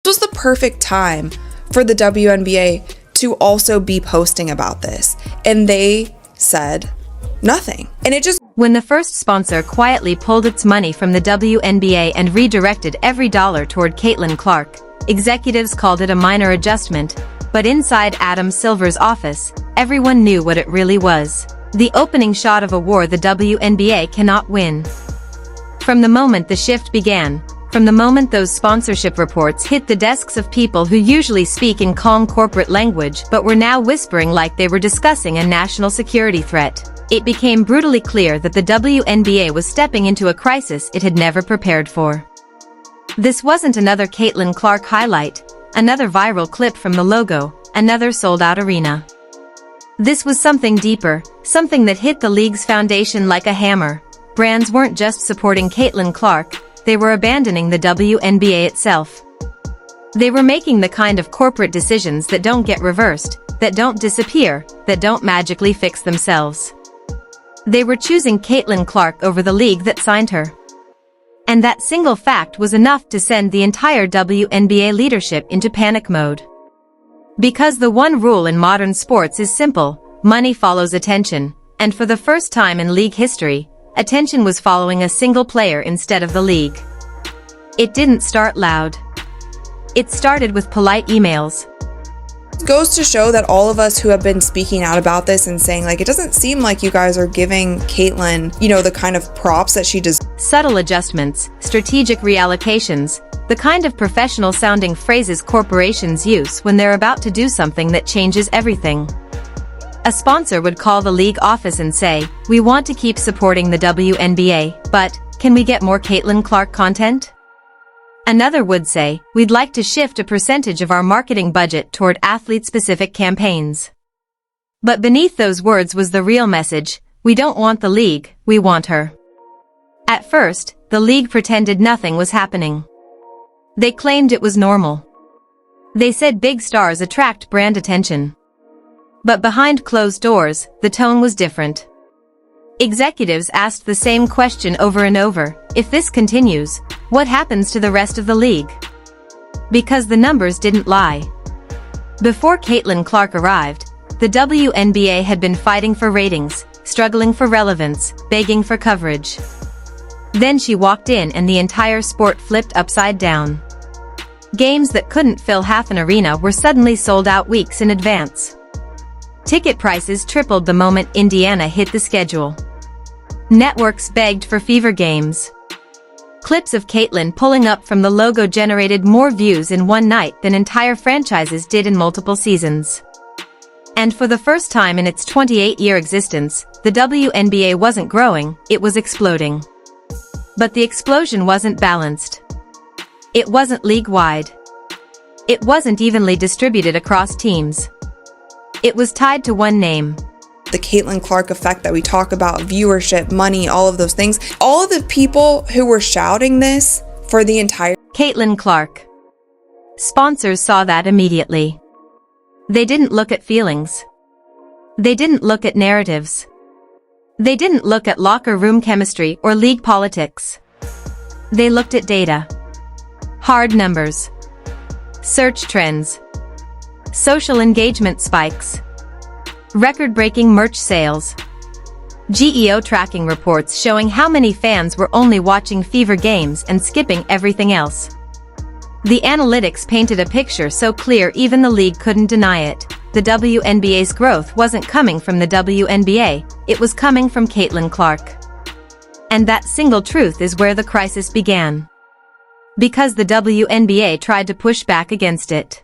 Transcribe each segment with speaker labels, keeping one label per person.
Speaker 1: was the perfect time for the WNBA to also be posting about this. And they said nothing. And it just...
Speaker 2: When the first sponsor quietly pulled its money from the WNBA and redirected every dollar toward Caitlin Clark, executives called it a minor adjustment, but inside Adam Silver's office, everyone knew what it really was. The opening shot of a war the WNBA cannot win. From the moment the shift began, from the moment those sponsorship reports hit the desks of people who usually speak in calm corporate language but were now whispering like they were discussing a national security threat, it became brutally clear that the WNBA was stepping into a crisis it had never prepared for. This wasn't another Caitlin Clark highlight, another viral clip from the logo, another sold-out arena. This was something deeper, something that hit the league's foundation like a hammer. Brands weren't just supporting Caitlin Clark, they were abandoning the WNBA itself. They were making the kind of corporate decisions that don't get reversed, that don't disappear, that don't magically fix themselves. They were choosing Caitlin Clark over the league that signed her. And that single fact was enough to send the entire WNBA leadership into panic mode. Because the one rule in modern sports is simple: money follows attention, and for the first time in league history, attention was following a single player instead of the league. It didn't start loud. It started with polite emails.
Speaker 1: It goes to show that all of us who have been speaking out about this and saying, like, it doesn't seem like you guys are giving Caitlin, the kind of props that she deserves.
Speaker 2: Subtle adjustments, strategic reallocations, the kind of professional-sounding phrases corporations use when they're about to do something that changes everything. A sponsor would call the league office and say, "We want to keep supporting the WNBA, but can we get more Caitlin Clark content?" Another would say, "We'd like to shift a percentage of our marketing budget toward athlete-specific campaigns." But beneath those words was the real message: we don't want the league, we want her. At first, the league pretended nothing was happening. They claimed it was normal. They said big stars attract brand attention. But behind closed doors, the tone was different. Executives asked the same question over and over: if this continues, what happens to the rest of the league? Because the numbers didn't lie. Before Caitlin Clark arrived, the WNBA had been fighting for ratings, struggling for relevance, begging for coverage. Then she walked in and the entire sport flipped upside down. Games that couldn't fill half an arena were suddenly sold out weeks in advance. Ticket prices tripled the moment Indiana hit the schedule. Networks begged for fever games. Clips of Caitlin pulling up from the logo generated more views in one night than entire franchises did in multiple seasons. And for the first time in its 28-year existence, the WNBA wasn't growing, it was exploding. But the explosion wasn't balanced. It wasn't league-wide. It wasn't evenly distributed across teams. It was tied to one name.
Speaker 1: The Caitlin Clark effect that we talk about, viewership, money, all of those things. All of the people who were shouting this for the entire...
Speaker 2: Caitlin Clark. Sponsors saw that immediately. They didn't look at feelings. They didn't look at narratives. They didn't look at locker room chemistry or league politics. They looked at data. Hard numbers. Search trends. Social engagement spikes. Record-breaking merch sales. GEO tracking reports showing how many fans were only watching fever games and skipping everything else. The analytics painted a picture so clear even the league couldn't deny it. The WNBA's growth wasn't coming from the WNBA, it was coming from Caitlin Clark. And that single truth is where the crisis began. Because the WNBA tried to push back against it.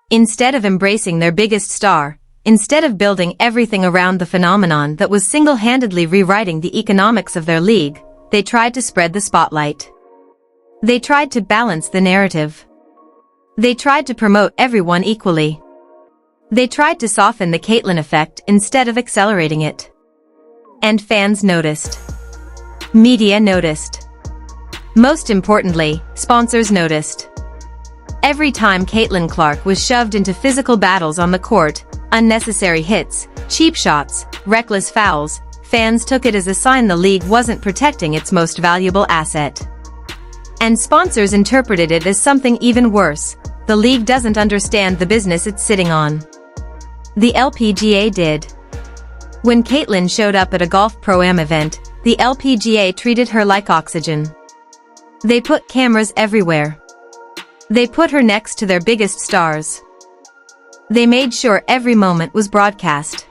Speaker 2: Instead of embracing their biggest star, instead of building everything around the phenomenon that was single-handedly rewriting the economics of their league, they tried to spread the spotlight. They tried to balance the narrative. They tried to promote everyone equally. They tried to soften the Caitlin effect instead of accelerating it. And fans noticed. Media noticed. Most importantly, sponsors noticed. Every time Caitlin Clark was shoved into physical battles on the court, unnecessary hits, cheap shots, reckless fouls, fans took it as a sign the league wasn't protecting its most valuable asset. And sponsors interpreted it as something even worse. The league doesn't understand the business it's sitting on. The LPGA did. When Caitlyn showed up at a golf pro-am event, the LPGA treated her like oxygen. They put cameras everywhere. They put her next to their biggest stars. They made sure every moment was broadcast.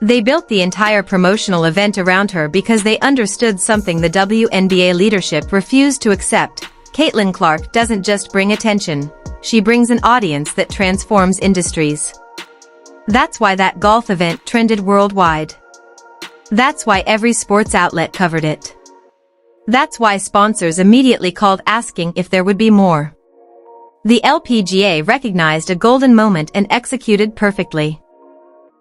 Speaker 2: They built the entire promotional event around her because they understood something the WNBA leadership refused to accept. Caitlyn Clark doesn't just bring attention, she brings an audience that transforms industries. That's why that golf event trended worldwide. That's why every sports outlet covered it. That's why sponsors immediately called asking if there would be more. The LPGA recognized a golden moment and executed perfectly.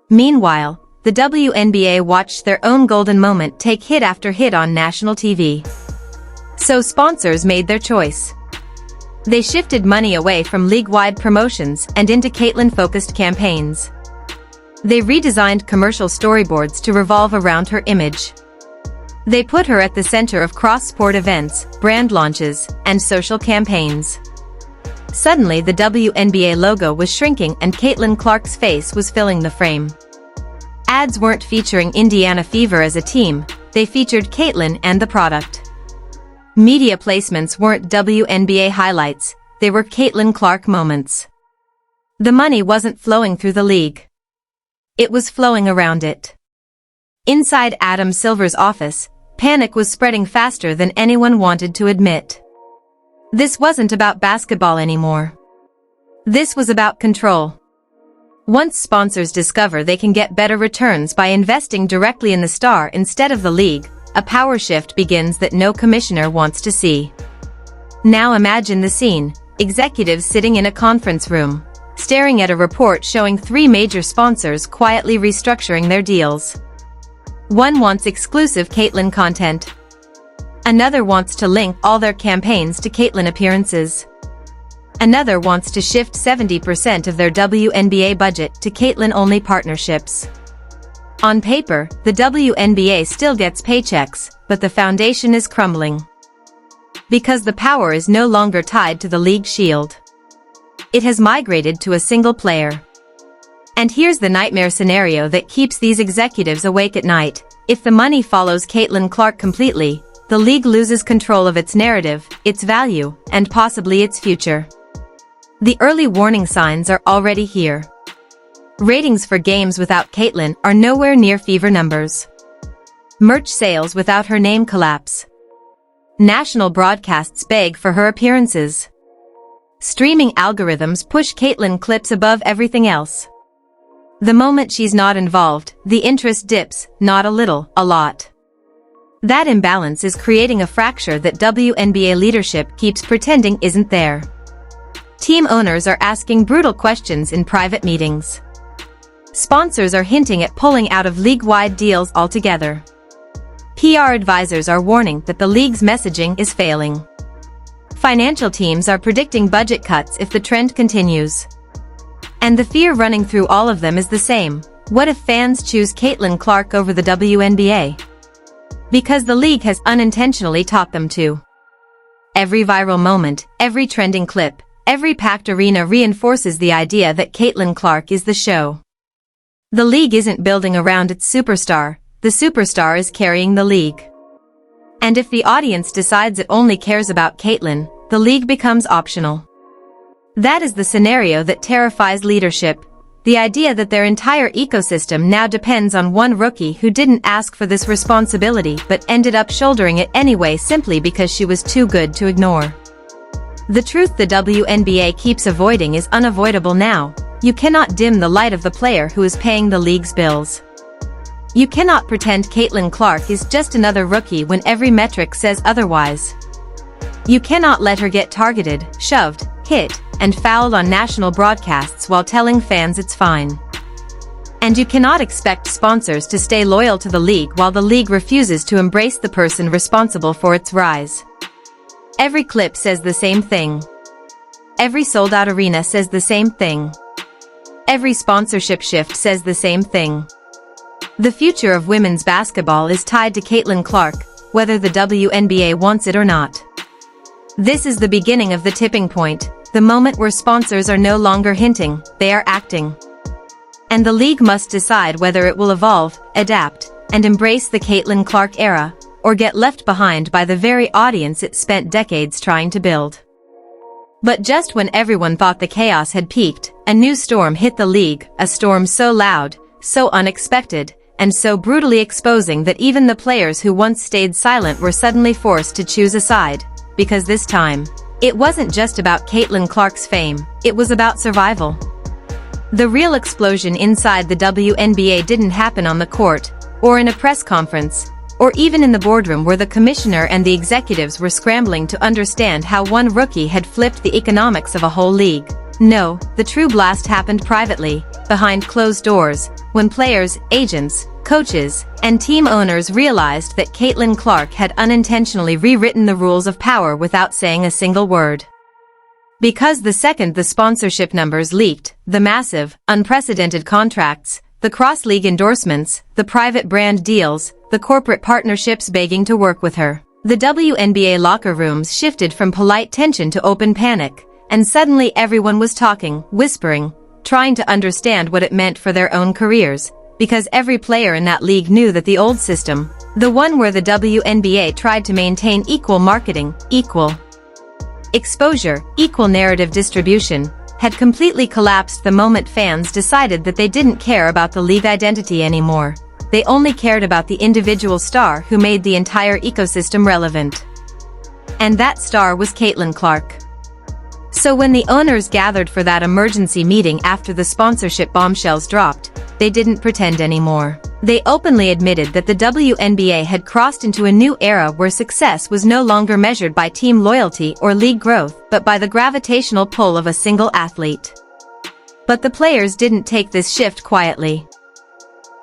Speaker 2: Meanwhile, the WNBA watched their own golden moment take hit after hit on national TV. So sponsors made their choice. They shifted money away from league-wide promotions and into Caitlyn-focused campaigns. They redesigned commercial storyboards to revolve around her image. They put her at the center of cross-sport events, brand launches, and social campaigns. Suddenly the WNBA logo was shrinking and Caitlyn Clark's face was filling the frame. Ads weren't featuring Indiana Fever as a team, they featured Caitlyn and the product. Media placements weren't WNBA highlights, they were Caitlyn Clark moments. The money wasn't flowing through the league. It was flowing around it. Inside Adam Silver's office, panic was spreading faster than anyone wanted to admit. This wasn't about basketball anymore. This was about control. Once sponsors discover they can get better returns by investing directly in the star instead of the league, a power shift begins that no commissioner wants to see. Now imagine the scene, executives sitting in a conference room, staring at a report showing 3 major sponsors quietly restructuring their deals. One wants exclusive Caitlyn content. Another wants to link all their campaigns to Caitlyn appearances. Another wants to shift 70% of their WNBA budget to Caitlyn-only partnerships. On paper, the WNBA still gets paychecks, but the foundation is crumbling. Because the power is no longer tied to the league shield. It has migrated to a single player. And here's the nightmare scenario that keeps these executives awake at night. If the money follows Caitlyn Clark completely, the league loses control of its narrative, its value, and possibly its future. The early warning signs are already here. Ratings for games without Caitlyn are nowhere near Fever numbers. Merch sales without her name collapse. National broadcasts beg for her appearances. Streaming algorithms push Caitlyn clips above everything else. The moment she's not involved, the interest dips, not a little, a lot. That imbalance is creating a fracture that WNBA leadership keeps pretending isn't there. Team owners are asking brutal questions in private meetings. Sponsors are hinting at pulling out of league-wide deals altogether. PR advisors are warning that the league's messaging is failing. Financial teams are predicting budget cuts if the trend continues. And the fear running through all of them is the same. What if fans choose Caitlyn Clark over the WNBA? Because the league has unintentionally taught them to. Every viral moment, every trending clip, every packed arena reinforces the idea that Caitlyn Clark is the show. The league isn't building around its superstar, the superstar is carrying the league. And if the audience decides it only cares about Caitlyn, the league becomes optional. That is the scenario that terrifies leadership. The idea that their entire ecosystem now depends on one rookie who didn't ask for this responsibility but ended up shouldering it anyway simply because she was too good to ignore. The truth the WNBA keeps avoiding is unavoidable now. You cannot dim the light of the player who is paying the league's bills. You cannot pretend Caitlyn Clark is just another rookie when every metric says otherwise. You cannot let her get targeted, shoved, hit, and fouled on national broadcasts while telling fans it's fine. And you cannot expect sponsors to stay loyal to the league while the league refuses to embrace the person responsible for its rise. Every clip says the same thing. Every sold-out arena says the same thing. Every sponsorship shift says the same thing. The future of women's basketball is tied to Caitlyn Clark, whether the WNBA wants it or not. This is the beginning of the tipping point, the moment where sponsors are no longer hinting, they are acting. And the league must decide whether it will evolve, adapt, and embrace the Caitlin Clark era, or get left behind by the very audience it spent decades trying to build. But just when everyone thought the chaos had peaked, a new storm hit the league, a storm so loud, so unexpected, and so brutally exposing that even the players who once stayed silent were suddenly forced to choose a side, because this time, it wasn't just about Caitlin Clark's fame, it was about survival. The real explosion inside the WNBA didn't happen on the court, or in a press conference, or even in the boardroom where the commissioner and the executives were scrambling to understand how one rookie had flipped the economics of a whole league. No, the true blast happened privately, behind closed doors, when players, agents, coaches, and team owners realized that Caitlin Clark had unintentionally rewritten the rules of power without saying a single word. Because the second the sponsorship numbers leaked, the massive, unprecedented contracts, the cross-league endorsements, the private brand deals, the corporate partnerships begging to work with her, the WNBA locker rooms shifted from polite tension to open panic, and suddenly everyone was talking, whispering, trying to understand what it meant for their own careers, because every player in that league knew that the old system, the one where the WNBA tried to maintain equal marketing, equal exposure, equal narrative distribution, had completely collapsed the moment fans decided that they didn't care about the league identity anymore. They only cared about the individual star who made the entire ecosystem relevant. And that star was Caitlin Clark. So when the owners gathered for that emergency meeting after the sponsorship bombshells dropped, they didn't pretend anymore. They openly admitted that the WNBA had crossed into a new era where success was no longer measured by team loyalty or league growth, but by the gravitational pull of a single athlete. But the players didn't take this shift quietly.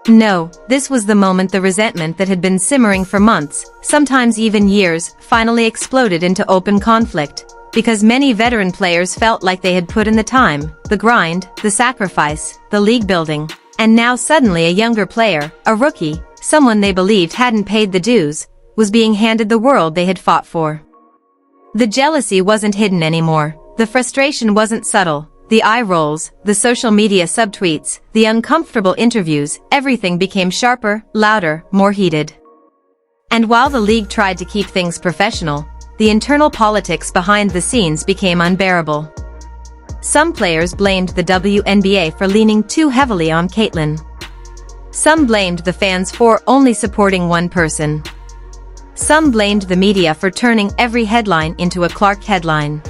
Speaker 2: No, this was the moment the resentment that had been simmering for months, sometimes even years, finally exploded into open conflict, because many veteran players felt like they had put in the time, the grind, the sacrifice, the league building. And now suddenly a younger player, a rookie, someone they believed hadn't paid the dues, was being handed the world they had fought for. The jealousy wasn't hidden anymore, the frustration wasn't subtle, the eye rolls, the social media subtweets, the uncomfortable interviews, everything became sharper, louder, more heated. And while the league tried to keep things professional, the internal politics behind the scenes became unbearable. Some players blamed the WNBA for leaning too heavily on Caitlin. Some blamed the fans for only supporting one person. Some blamed the media for turning every headline into a Clark headline.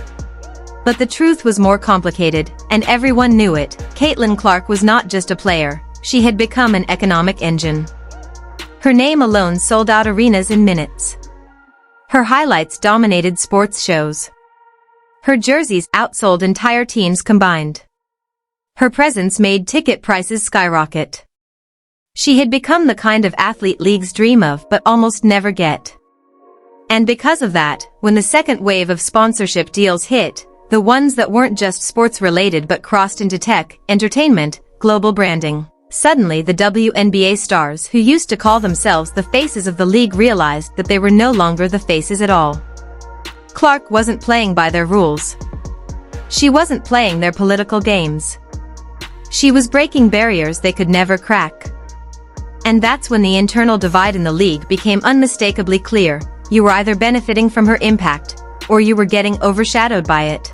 Speaker 2: But the truth was more complicated, and everyone knew it. Caitlin Clark was not just a player, she had become an economic engine. Her name alone sold out arenas in minutes. Her highlights dominated sports shows. Her jerseys outsold entire teams combined. Her presence made ticket prices skyrocket. She had become the kind of athlete leagues dream of but almost never get. And because of that, when the second wave of sponsorship deals hit, the ones that weren't just sports-related but crossed into tech, entertainment, global branding, suddenly the WNBA stars who used to call themselves the faces of the league realized that they were no longer the faces at all. Clark wasn't playing by their rules. She wasn't playing their political games. She was breaking barriers they could never crack. And that's when the internal divide in the league became unmistakably clear. You were either benefiting from her impact, or you were getting overshadowed by it.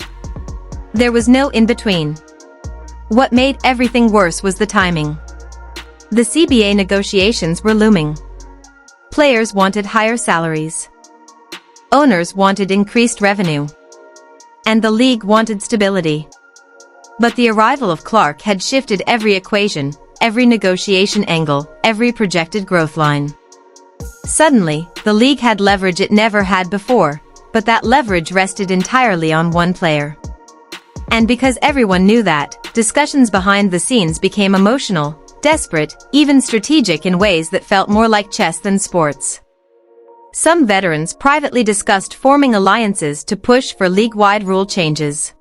Speaker 2: There was no in-between. What made everything worse was the timing. The CBA negotiations were looming. Players wanted higher salaries. Owners wanted increased revenue. And the league wanted stability. But the arrival of Clark had shifted every equation, every negotiation angle, every projected growth line. Suddenly, the league had leverage it never had before, but that leverage rested entirely on one player. And because everyone knew that, discussions behind the scenes became emotional, desperate, even strategic in ways that felt more like chess than sports. Some veterans privately discussed forming alliances to push for league-wide rule changes.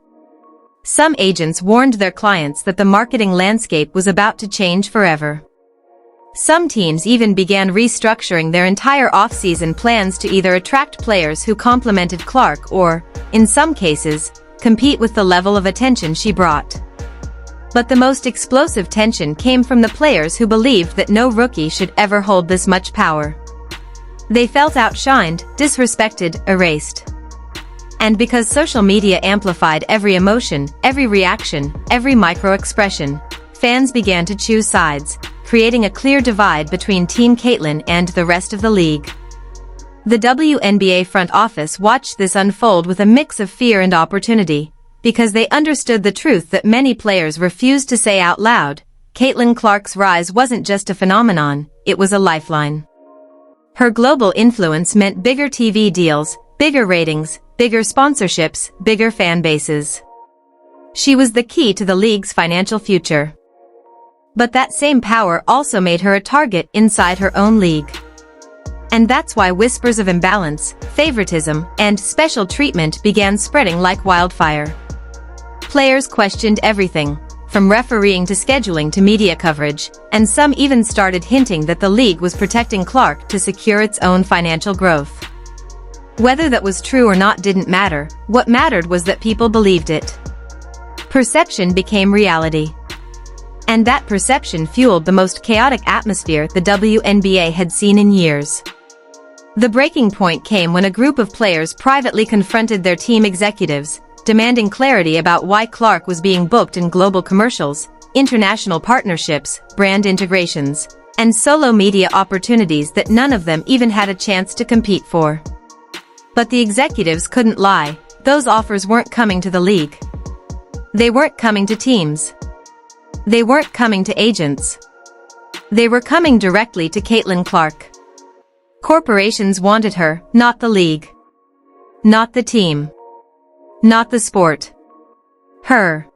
Speaker 2: Some agents warned their clients that the marketing landscape was about to change forever. Some teams even began restructuring their entire off-season plans to either attract players who complemented Clark or, in some cases, compete with the level of attention she brought. But the most explosive tension came from the players who believed that no rookie should ever hold this much power. They felt outshined, disrespected, erased. And because social media amplified every emotion, every reaction, every micro-expression, fans began to choose sides, creating a clear divide between Team Caitlyn and the rest of the league. The WNBA front office watched this unfold with a mix of fear and opportunity, because they understood the truth that many players refused to say out loud. Caitlyn Clark's rise wasn't just a phenomenon, it was a lifeline. Her global influence meant bigger TV deals, bigger ratings, bigger sponsorships, bigger fan bases. She was the key to the league's financial future. But that same power also made her a target inside her own league. And that's why whispers of imbalance, favoritism, and special treatment began spreading like wildfire. Players questioned everything, from refereeing to scheduling to media coverage, and some even started hinting that the league was protecting Clark to secure its own financial growth. Whether that was true or not didn't matter, what mattered was that people believed it. Perception became reality. And that perception fueled the most chaotic atmosphere the WNBA had seen in years. The breaking point came when a group of players privately confronted their team executives, demanding clarity about why Clark was being booked in global commercials, international partnerships, brand integrations, and solo media opportunities that none of them even had a chance to compete for. But the executives couldn't lie, those offers weren't coming to the league. They weren't coming to teams. They weren't coming to agents. They were coming directly to Caitlyn Clark. Corporations wanted her, not the league. Not the team. Not the sport. Her.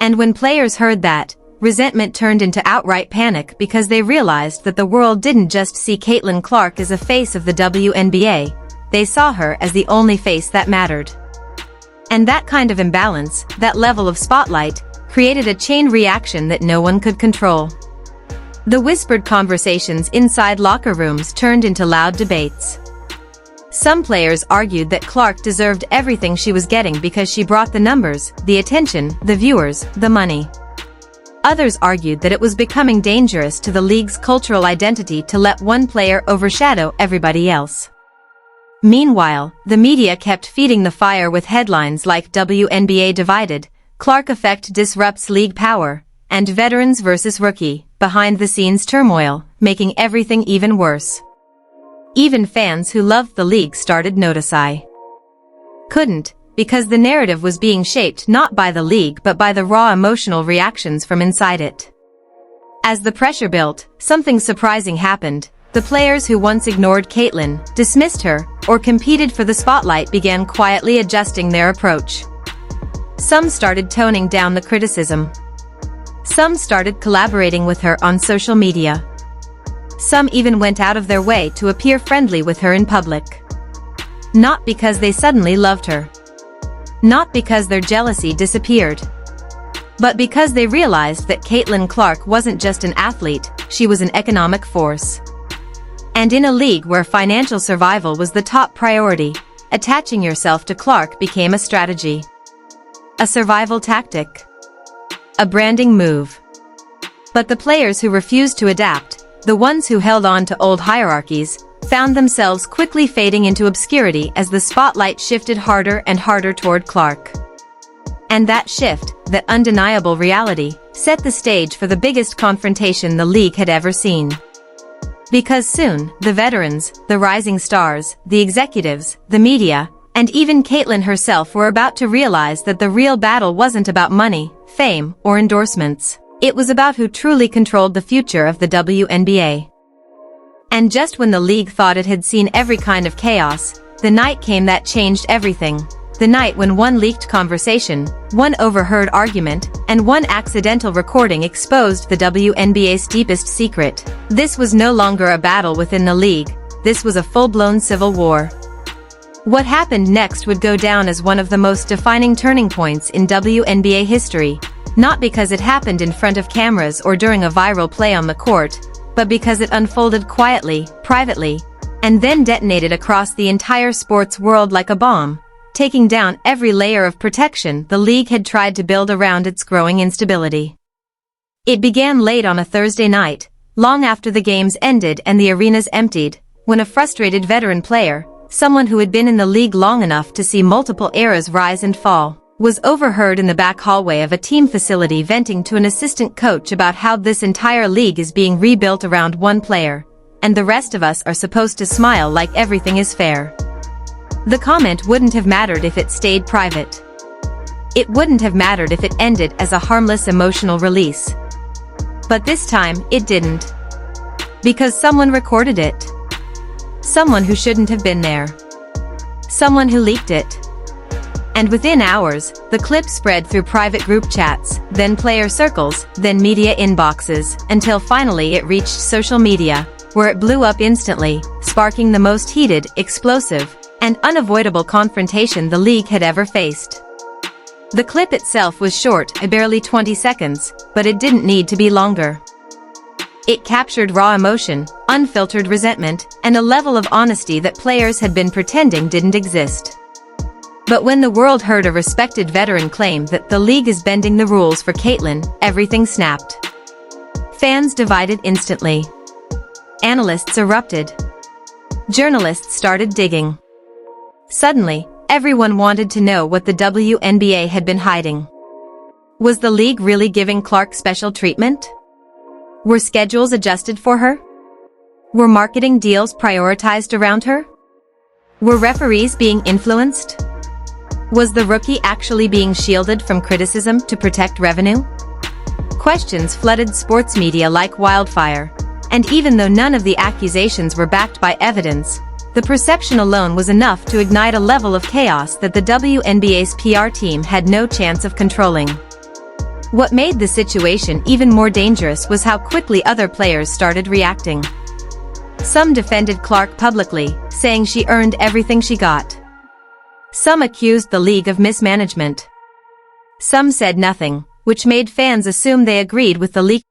Speaker 2: And when players heard that, resentment turned into outright panic because they realized that the world didn't just see Caitlyn Clark as a face of the WNBA, they saw her as the only face that mattered. And that kind of imbalance, that level of spotlight, created a chain reaction that no one could control. The whispered conversations inside locker rooms turned into loud debates. Some players argued that Clark deserved everything she was getting because she brought the numbers, the attention, the viewers, the money. Others argued that it was becoming dangerous to the league's cultural identity to let one player overshadow everybody else. Meanwhile, the media kept feeding the fire with headlines like WNBA divided, Clark effect disrupts league power, and veterans versus rookie, behind-the-scenes turmoil, making everything even worse. Even fans who loved the league started noticing. Couldn't, because the narrative was being shaped not by the league but by the raw emotional reactions from inside it. As the pressure built, something surprising happened. The players who once ignored Caitlyn, dismissed her, or competed for the spotlight began quietly adjusting their approach. Some started toning down the criticism. Some started collaborating with her on social media. Some even went out of their way to appear friendly with her in public. Not because they suddenly loved her. Not because their jealousy disappeared. But because they realized that Caitlyn Clark wasn't just an athlete, she was an economic force. And in a league where financial survival was the top priority, attaching yourself to Clark became a strategy. A survival tactic. A branding move. But the players who refused to adapt, the ones who held on to old hierarchies, found themselves quickly fading into obscurity as the spotlight shifted harder and harder toward Clark. And that shift, that undeniable reality, set the stage for the biggest confrontation the league had ever seen. Because soon, the veterans, the rising stars, the executives, the media, and even Caitlyn herself were about to realize that the real battle wasn't about money, fame, or endorsements. It was about who truly controlled the future of the WNBA. And just when the league thought it had seen every kind of chaos, the night came that changed everything. The night when one leaked conversation, one overheard argument, and one accidental recording exposed the WNBA's deepest secret. This was no longer a battle within the league, this was a full-blown civil war. What happened next would go down as one of the most defining turning points in WNBA history, not because it happened in front of cameras or during a viral play on the court, but because it unfolded quietly, privately, and then detonated across the entire sports world like a bomb, taking down every layer of protection the league had tried to build around its growing instability. It began late on a Thursday night, long after the games ended and the arenas emptied, when a frustrated veteran player, someone who had been in the league long enough to see multiple eras rise and fall, was overheard in the back hallway of a team facility venting to an assistant coach about how this entire league is being rebuilt around one player, and the rest of us are supposed to smile like everything is fair. The comment wouldn't have mattered if it stayed private. It wouldn't have mattered if it ended as a harmless emotional release. But this time, it didn't. Because someone recorded it. Someone who shouldn't have been there. Someone who leaked it. And within hours, the clip spread through private group chats, then player circles, then media inboxes, until finally it reached social media, where it blew up instantly, sparking the most heated, explosive, and unavoidable confrontation the league had ever faced. The clip itself was short, barely 20 seconds, but it didn't need to be longer. It captured raw emotion, unfiltered resentment, and a level of honesty that players had been pretending didn't exist. But when the world heard a respected veteran claim that the league is bending the rules for Caitlyn, everything snapped. Fans divided instantly. Analysts erupted. Journalists started digging. Suddenly, everyone wanted to know what the WNBA had been hiding. Was the league really giving Clark special treatment? Were schedules adjusted for her? Were marketing deals prioritized around her? Were referees being influenced? Was the rookie actually being shielded from criticism to protect revenue? Questions flooded sports media like wildfire, and even though none of the accusations were backed by evidence, the perception alone was enough to ignite a level of chaos that the WNBA's PR team had no chance of controlling. What made the situation even more dangerous was how quickly other players started reacting. Some defended Clark publicly, saying she earned everything she got. Some accused the league of mismanagement. Some said nothing, which made fans assume they agreed with the leak.